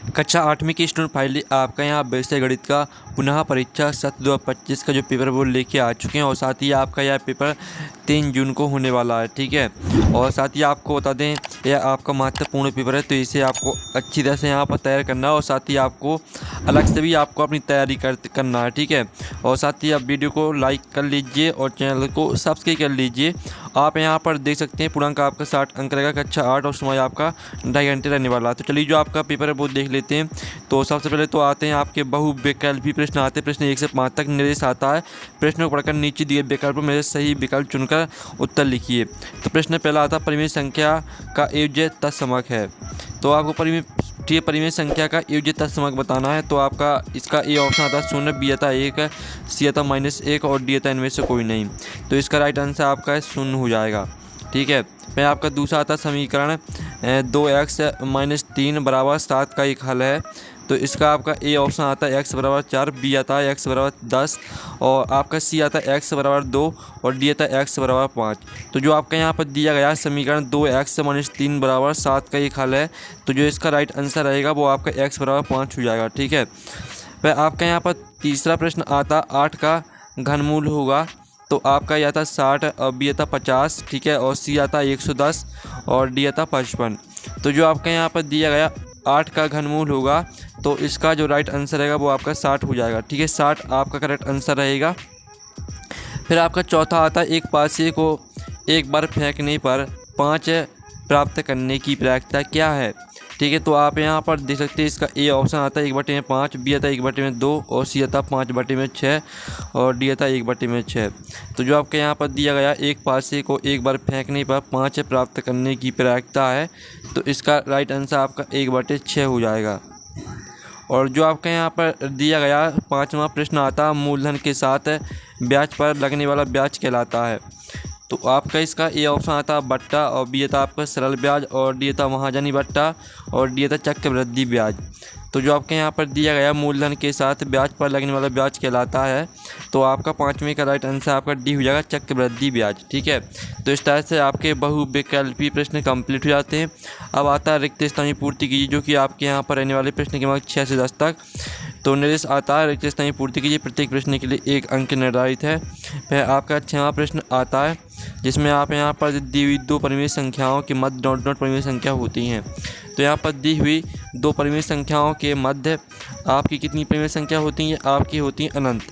कक्षा 8वीं की स्टूडेंट फाइनली आपका यहाँ व्यवसाय गणित का पुनः परीक्षा सत्र 2025 का जो पेपर वो लेके आ चुके हैं और साथ ही आपका यह पेपर 3 जून को होने वाला है, ठीक है। और साथ ही आपको बता दें यह आपका महत्वपूर्ण पेपर है, तो इसे आपको अच्छी तरह से यहाँ पर तैयार करना है और साथ ही आपको अलग से भी आपको अपनी तैयारी करना है, ठीक है। और साथ ही आप वीडियो को लाइक कर लीजिए और चैनल को सब्सक्राइब कर लीजिए। आप यहाँ पर देख सकते हैं पूर्णांक आपका 60 अंक रहेगा कक्षा 8 और समय आपका 2.5 घंटे रहने वाला है। तो चलिए जो आपका पेपर है वो देख लेते हैं। तो सबसे पहले तो आते हैं आपके बहुविकल्पी प्रश्न आते हैं। प्रश्न 1 से 5 तक निर्देश आता है। प्रश्न को पढ़कर नीचे दिए विकल्पों में से सही विकल्प चुनकर उत्तर लिखिए। तो प्रश्न पहला आता है परिमेय संख्या का योज्य तत्समक है। तो आपको परिमेय संख्या का योज्य तत्समक बताना है। तो आपका इसका ए ऑप्शन आता है 0, बी आता 1, सी आता -1 और डी आता इनमें से कोई नहीं। तो इसका राइट आंसर आपका 0 हो जाएगा, ठीक है। फिर आपका दूसरा आता समीकरण 2x - 3 = 7 का एक हल है। तो इसका आपका ए ऑप्शन आता है x = 4, बी आता है x = 10 और आपका सी आता है x = 2 और डी आता है x = 5। तो जो आपका यहाँ पर दिया गया समीकरण 2x - 3 = 7 का एक हल है। तो जो इसका राइट आंसर रहेगा वो आपका x = 5 हो जाएगा, ठीक है। फिर आपका यहाँ पर तीसरा प्रश्न आता 8 का घनमूल होगा। तो आपका यह आता 60 और बी आता 50, ठीक है। और सी आता 110 और डी आता 55। तो जो आपका यहाँ पर दिया गया 8 का घनमूल होगा तो इसका जो राइट आंसर रहेगा वो आपका 60 हो जाएगा, ठीक है। 60 आपका करेक्ट आंसर रहेगा। फिर आपका चौथा आता है एक पासे को एक बार फेंकने पर 5 प्राप्त करने की प्रक्रिया क्या है, ठीक है। तो आप यहाँ पर देख सकते हैं इसका ए ऑप्शन आता है 1/5, बी आता है 1/2 और सी आता 5/6 और डी आता 1/6। तो जो आपके यहाँ पर दिया गया एक पासे को एक बार फेंकने पर 5 प्राप्त करने की प्रक्रिया है। तो इसका राइट आंसर आपका 1/6 हो जाएगा। और जो आपके यहाँ पर दिया गया पाँचवा प्रश्न आता मूलधन के साथ ब्याज पर लगने वाला ब्याज कहलाता है। तो आपका इसका ए ऑप्शन आता बट्टा और बी आता आपका सरल ब्याज और डी आता महाजनी बट्टा और डी आता चक्रवृद्धि ब्याज। तो जो आपके यहाँ पर दिया गया मूलधन के साथ ब्याज पर लगने वाला ब्याज कहलाता है। तो आपका 5वें का राइट आंसर आपका डी हो जाएगा चक्रवृद्धि ब्याज, ठीक है। तो इस तरह से आपके बहुविकल्पी प्रश्न कंप्लीट हो जाते हैं। अब आता है रिक्त स्थान की पूर्ति कीजिए, जो कि आपके यहाँ पर रहने वाले प्रश्न के मार्क्स 6 से 10 तक। तो निर्देश आता है रिक्त स्थान की पूर्ति कीजिए, प्रत्येक प्रश्न के लिए 1 अंक निर्धारित है। फिर आपका 6वां प्रश्न आता है जिसमें आप यहाँ पर दी हुई 2 परिमेय संख्याओं के मध्य डॉट डॉट परिमेय संख्या होती हैं। तो यहाँ पर दी हुई 2 परिमेय संख्याओं के मध्य आपकी कितनी परिमेय संख्या होती हैं, आपकी होती हैं अनंत,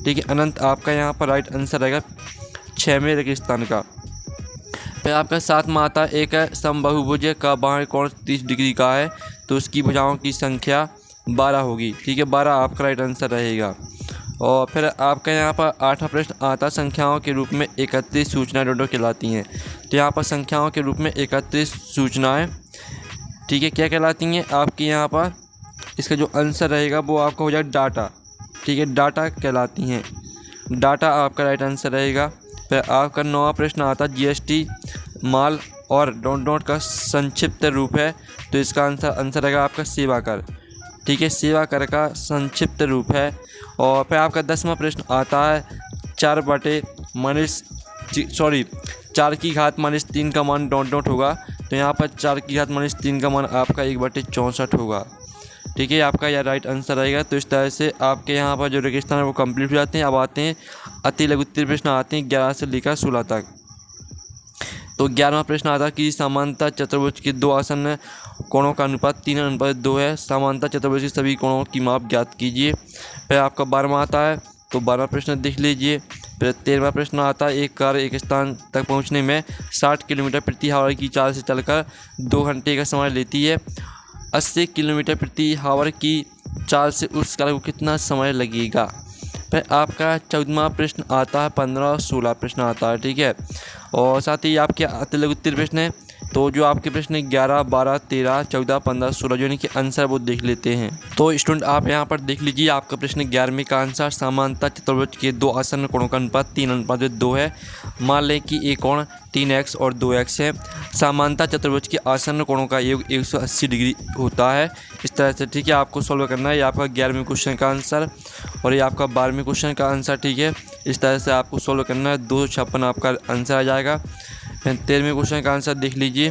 ठीक है। अनंत आपका यहाँ पर राइट आंसर रहेगा 6वें रिक्त स्थान का। फिर आपका 7वां आता एक समबाहुभुज का बाह्य कोण 30 डिग्री का है। तो उसकी भुजाओं की संख्या 12 होगी, ठीक है। 12 आपका राइट आंसर रहेगा। और फिर आपका यहाँ पर 8वां प्रश्न आता संख्याओं के रूप में 31 सूचनाएं डॉट कहलाती हैं। तो यहाँ पर संख्याओं के रूप में 31 सूचनाएं, ठीक है, क्या कहलाती हैं आपकी यहाँ पर। इसका जो आंसर रहेगा वो आपका हो जाएगा डाटा, ठीक है, डाटा कहलाती हैं। डाटा आपका राइट आंसर रहेगा। फिर आपका 9वां प्रश्न आता जीएसटी माल और डॉट डॉट का संक्षिप्त रूप है। तो इसका आंसर रहेगा आपका सेवा कर, ठीक है, सेवा कर का संक्षिप्त रूप है। और फिर आपका 10वां प्रश्न आता है 4 की घात -3 का मान डॉट डॉट होगा। तो यहाँ पर 4 की घात -3 का मान आपका 1/64 होगा, ठीक है, आपका यह राइट आंसर रहेगा। तो इस तरह से आपके यहाँ पर जो रिक्त स्थान है वो कंप्लीट हो जाते हैं। अब आते हैं अति लघुत्तरीय प्रश्न आते हैं 11 से लेकर 16 तक। तो 11वां प्रश्न आता है कि समांतर चतुर्भुज के 2 आसन्न कोणों का अनुपात 3:2 है। समांतर चतुर्भुज के सभी कोणों की माप ज्ञात कीजिए। फिर आपका 12वां आता है, तो 12वां प्रश्न देख लीजिए। फिर 13वां प्रश्न आता है एक कार एक स्थान तक पहुंचने में 60 किलोमीटर प्रति आवर की चाल से चलकर 2 घंटे का समय लेती है। 80 किलोमीटर प्रति आवर की चाल से उस कार को कितना समय लगेगा। फिर आपका 14वां प्रश्न आता है 15 और 16 प्रश्न आता है, ठीक है। और साथ ही आपके अति लघुत्तरीय प्रश्न है। तो जो आपके प्रश्न 11, 12, 13, 14, 15, 16 जो इनके आंसर वो देख लेते हैं। तो स्टूडेंट आप यहाँ पर देख लीजिए आपका प्रश्न 11वें का आंसर समांतर चतुर्भुज के 2 आसन्न कोणों का अनुपात 3:2 है। मान लें कि एक कोण 3x और 2x है। समांतर चतुर्भुज के आसन्न कोणों का योग 180 डिग्री होता है। इस तरह से, ठीक है, आपको सॉल्व करना है। ये आपका 11वें क्वेश्चन का आंसर और ये आपका 12वें क्वेश्चन का आंसर, ठीक है। इस तरह से आपको सॉल्व करना है। 256 आपका आंसर आ जाएगा। फिर 13वें क्वेश्चन का आंसर देख लीजिए,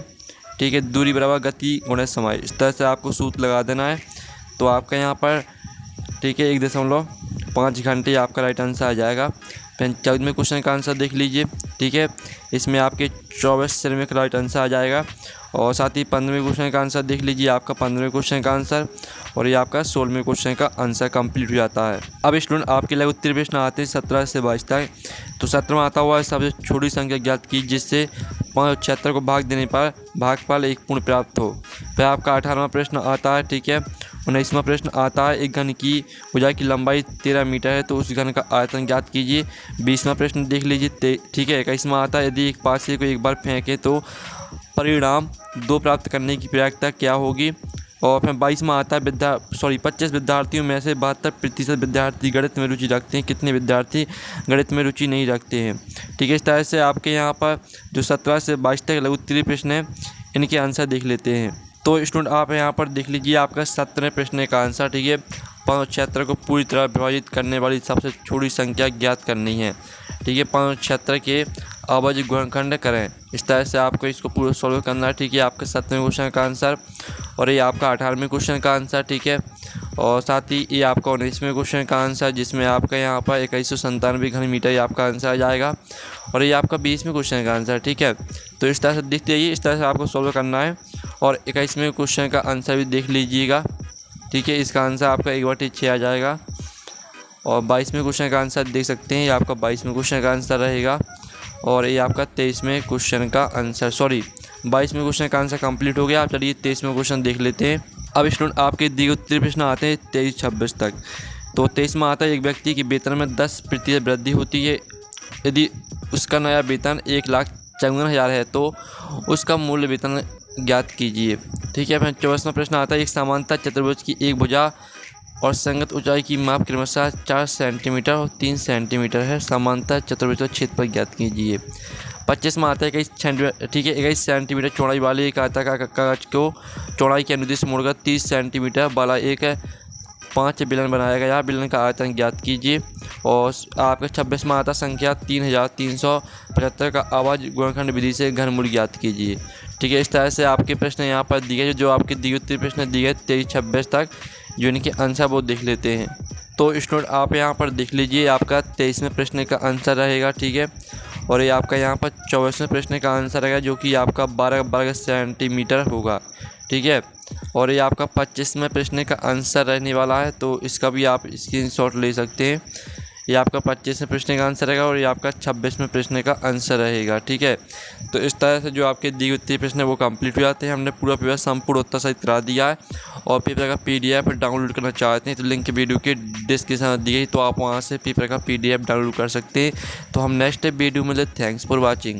ठीक है, दूरी बराबर गति गुणा समय। इस तरह से आपको सूत्र लगा देना है। तो आपका यहाँ पर ठीक है 1.5 घंटे आपका राइट आंसर आ जाएगा। फिर 14वें क्वेश्चन का आंसर देख लीजिए। ठीक है, इसमें आपके 24 सेकंड का राइट आंसर आ जाएगा। और साथ ही 15वें क्वेश्चन का आंसर देख लीजिए, आपका 15वें क्वेश्चन का आंसर, और ये आपका 16वें क्वेश्चन का आंसर कंप्लीट हो जाता है। अब स्टूडेंट आपके लिए उत्तरीय प्रश्न आते हैं 17 से 22 तक। तो 17वां आता हुआ है सबसे छोटी संख्या ज्ञात की जिससे 75 को भाग देने पर भागफल 1 पूर्ण प्राप्त हो। फिर आपका 18वां प्रश्न आता है। ठीक है, 19वां प्रश्न आता है, एक घन की भुजा की लंबाई 13 मीटर है तो उस घन का आयतन ज्ञात कीजिए। 20वां प्रश्न देख लीजिए। ठीक है, 21वां आता है, यदि एक पासे को एक बार फेंके तो परिणाम 2 प्राप्त करने की प्रयासता क्या होगी। और फिर 22वां आता है 25 विद्यार्थियों में से 72% विद्यार्थी गणित में रुचि रखते हैं, कितने विद्यार्थी गणित में रुचि नहीं रखते हैं। ठीक है, इस तरह से आपके यहाँ पर जो 17 से 22 तक लघु उत्तरीय प्रश्न है इनके आंसर देख लेते हैं। तो स्टूडेंट आप यहाँ पर देख लीजिए आपका 17वें प्रश्न का आंसर। ठीक है, 75 को पूरी तरह विभाजित करने वाली सबसे छोटी संख्या ज्ञात करनी है। ठीक है, 75 के अभाज्य गुणनखंड करें। इस तरह से आपको इसको पूरा सॉल्व करना है। ठीक है, आपका 17वें क्वेश्चन का आंसर, और ये आपका 18वें क्वेश्चन का आंसर। ठीक है, और साथ ही ये आपका 19वें क्वेश्चन का आंसर जिसमें आपका यहाँ पर 2197 घन मीटर ये आपका आंसर आ जाएगा। और ये आपका 20वें क्वेश्चन का आंसर। ठीक है, तो इस तरह से देखते रहिए, इस तरह से आपको सॉल्व करना है। और 21वें क्वेश्चन का आंसर भी देख लीजिएगा। ठीक है, इसका आंसर आपका 1/6 आ जाएगा। और 22वें क्वेश्चन का आंसर देख सकते हैं, ये आपका 22वें क्वेश्चन का आंसर रहेगा। और ये आपका 23वें क्वेश्चन का आंसर, 22वें क्वेश्चन का आंसर कंप्लीट हो गया। आप चलिए 23वें क्वेश्चन देख लेते हैं। अब स्टूडेंट आपके दिए उत्तरीय प्रश्न आते हैं 23-26 तक। तो 23वां आता है, एक व्यक्ति के वेतन में 10% वृद्धि होती है। यदि उसका नया वेतन 1,54,000 है तो उसका मूल्य वेतन ज्ञात कीजिए। ठीक है, फिर 24वां प्रश्न आता है, एक समांतर चतुर्भुज की एक भुजा और संगत ऊंचाई की माप क्रमशः 4 सेंटीमीटर और 3 सेंटीमीटर है, समांतर चतुर्भुज का क्षेत्रफल ज्ञात कीजिए। 25वां आता है 21 सेंटीमीटर। ठीक है, 21 सेंटीमीटर चौड़ाई वाले एक आयताकार कागज को चौड़ाई के अनुदेश मोड़कर 30 सेंटीमीटर वाला एक 5 बेलन बनाया गया, बेलन का आयतन ज्ञात कीजिए। और आपका 26वां आता संख्या 3375 का अभाज्य गुणनखंड विधि से घनमूल ज्ञात कीजिए। ठीक है, इस तरह से आपके प्रश्न यहाँ पर दिए जो आपके दिए उत्तरीय प्रश्न दिए 23-26 तक, जो इनके आंसर वो देख लेते हैं। तो स्टूडेंट आप यहाँ पर देख लीजिए, आपका 23वें प्रश्न का आंसर रहेगा। ठीक है, और ये आपका यहाँ पर 24वें प्रश्न का आंसर रहेगा जो कि आपका 12 वर्ग सेंटीमीटर होगा। ठीक है, और ये आपका 25वें प्रश्न का आंसर रहने वाला है, तो इसका भी आप स्क्रीनशॉट ले सकते हैं। ये आपका 25वें प्रश्न का आंसर रहेगा और ये आपका 26वें प्रश्न का आंसर रहेगा। ठीक है, तो इस तरह से जो आपके दिए उत्तरीय प्रश्न वो कंप्लीट हो जाते हैं। हमने पूरा पेपर संपूर्ण उत्तर सहित करा दिया है। और पेपर का PDF डाउनलोड करना चाहते हैं तो लिंक वीडियो के डिस्क्रिप्शन में दी गई, तो आप वहाँ से पेपर का PDF डाउनलोड कर सकते हैं। तो हम नेक्स्ट वीडियो में ले। Thanks for watching.